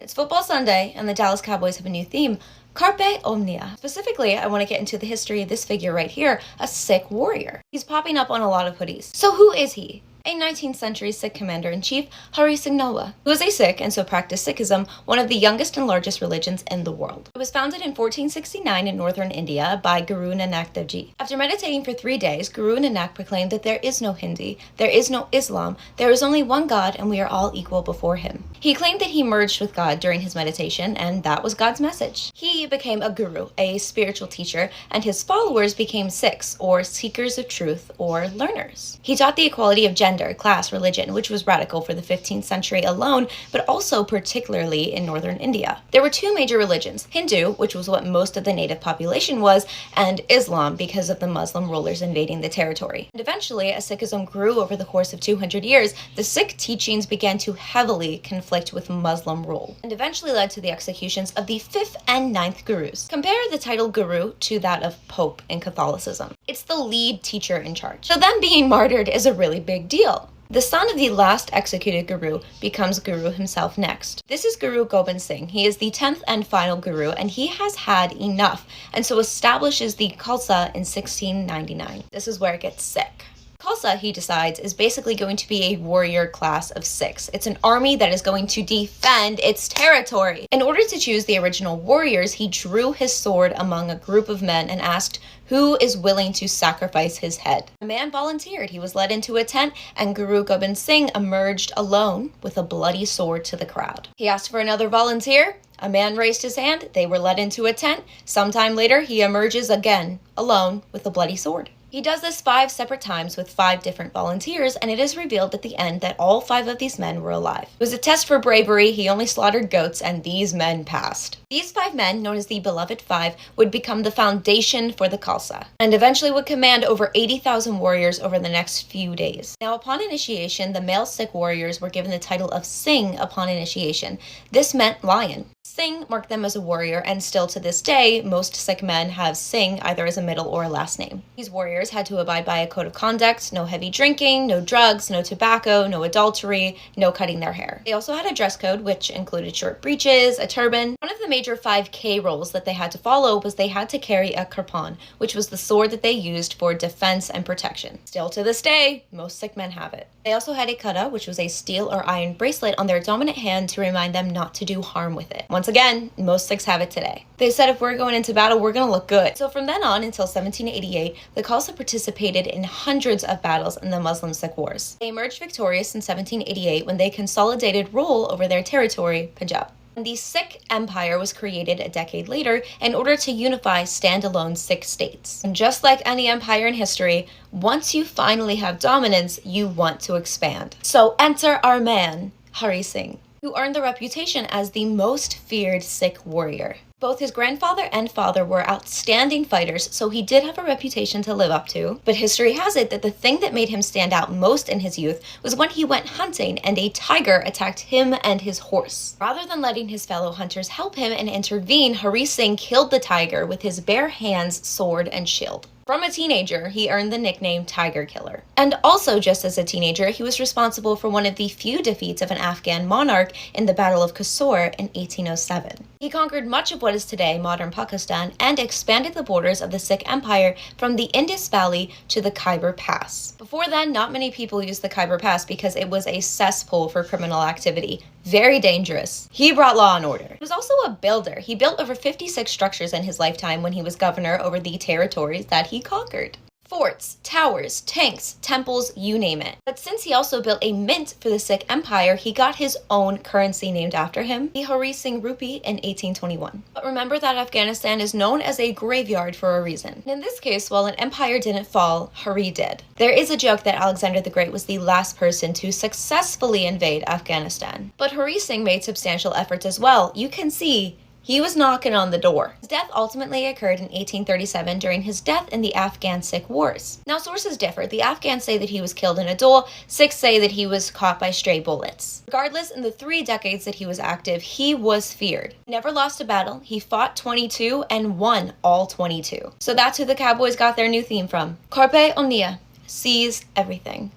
It's Football Sunday, and the Dallas Cowboys have a new theme, carpe omnia. Specifically, I want to get into the history of this figure right here, a Sikh warrior. He's popping up on a lot of hoodies. So who is he? A 19th century Sikh commander-in-chief, Singh, who was a Sikh and so practiced Sikhism, one of the youngest and largest religions in the world. It was founded in 1469 in northern India by Guru Nanak Dev Ji. After meditating for 3 days, Guru Nanak proclaimed that there is no Hindi, there is no Islam, there is only one God, and we are all equal before him. He claimed that he merged with God during his meditation, and that was God's message. He became a guru, a spiritual teacher, and his followers became Sikhs, or seekers of truth, or learners. He taught the equality of gender, class, religion, which was radical for the 15th century alone, but also particularly in northern India. There were two major religions, Hindu, which was what most of the native population was, and Islam, because of the Muslim rulers invading the territory. And eventually, as Sikhism grew over the course of 200 years, the Sikh teachings began to heavily conflict with Muslim rule, and eventually led to the executions of the 5th and 9th gurus. Compare the title guru to that of Pope in Catholicism. It's the lead teacher in charge. So them being martyred is a really big deal. The son of the last executed guru becomes guru himself next. This is Guru Gobind Singh. He is the 10th and final guru, and he has had enough, and so establishes the Khalsa in 1699. This is where it gets sick. Khalsa, he decides, is basically going to be a warrior class of Sikhs. It's an army that is going to defend its territory. In order to choose the original warriors, he drew his sword among a group of men and asked, who is willing to sacrifice his head? A man volunteered. He was led into a tent, and Guru Gobind Singh emerged alone with a bloody sword to the crowd. He asked for another volunteer. A man raised his hand. They were led into a tent. Sometime later, he emerges again, alone, with a bloody sword. He does this 5 separate times with 5 different volunteers, and it is revealed at the end that all 5 of these men were alive. It was a test for bravery. He only slaughtered goats, and these men passed. These 5 men, known as the Beloved 5, would become the foundation for the Khalsa, and eventually would command over 80,000 warriors over the next few days. Now, upon initiation, the male Sikh warriors were given the title of Singh upon initiation. This meant lion. Singh marked them as a warrior, and still to this day, most Sikh men have Singh either as a middle or a last name. These warriors had to abide by a code of conduct: no heavy drinking, no drugs, no tobacco, no adultery, no cutting their hair. They also had a dress code, which included short breeches, a turban. One of the major 5K rules that they had to follow was they had to carry a carpe, which was the sword that they used for defense and protection. Still to this day, most Sikh men have it. They also had a kada, which was a steel or iron bracelet on their dominant hand to remind them not to do harm with it. Once again, most Sikhs have it today. They said if we're going into battle, we're going to look good. So from then on until 1788, the Khalsa participated in hundreds of battles in the Muslim-Sikh wars. They emerged victorious in 1788 when they consolidated rule over their territory, Punjab. The Sikh Empire was created a decade later in order to unify standalone Sikh states. And just like any empire in history, once you finally have dominance, you want to expand. So enter our man, Singh, who earned the reputation as the most feared Sikh warrior. Both his grandfather and father were outstanding fighters, so he did have a reputation to live up to. But history has it that the thing that made him stand out most in his youth was when he went hunting and a tiger attacked him and his horse. Rather than letting his fellow hunters help him and intervene, Singh killed the tiger with his bare hands, sword, and shield. From a teenager, he earned the nickname Tiger Killer. And also, just as a teenager, he was responsible for one of the few defeats of an Afghan monarch in the Battle of Kasur in 1807. He conquered much of what is today modern Pakistan and expanded the borders of the Sikh Empire from the Indus Valley to the Khyber Pass. Before then, not many people used the Khyber Pass because it was a cesspool for criminal activity. Very dangerous. He brought law and order. He was also a builder. He built over 56 structures in his lifetime when he was governor over the territories that he conquered. Forts, towers, tanks, temples, you name it. But since he also built a mint for the Sikh Empire, he got his own currency named after him, the Singh rupee, in 1821. But remember that Afghanistan is known as a graveyard for a reason. And in this case, while an empire didn't fall, Hari did. There is a joke that Alexander the Great was the last person to successfully invade Afghanistan. But Singh made substantial efforts as well. You can see he was knocking on the door. His death ultimately occurred in 1837 during his death in the Afghan-Sikh Wars. Now, sources differ. The Afghans say that he was killed in a duel. Sikhs say that he was caught by stray bullets. Regardless, in the 3 decades that he was active, he was feared. He never lost a battle. He fought 22 and won all 22. So that's who the Cowboys got their new theme from. Carpe omnia. Seize everything.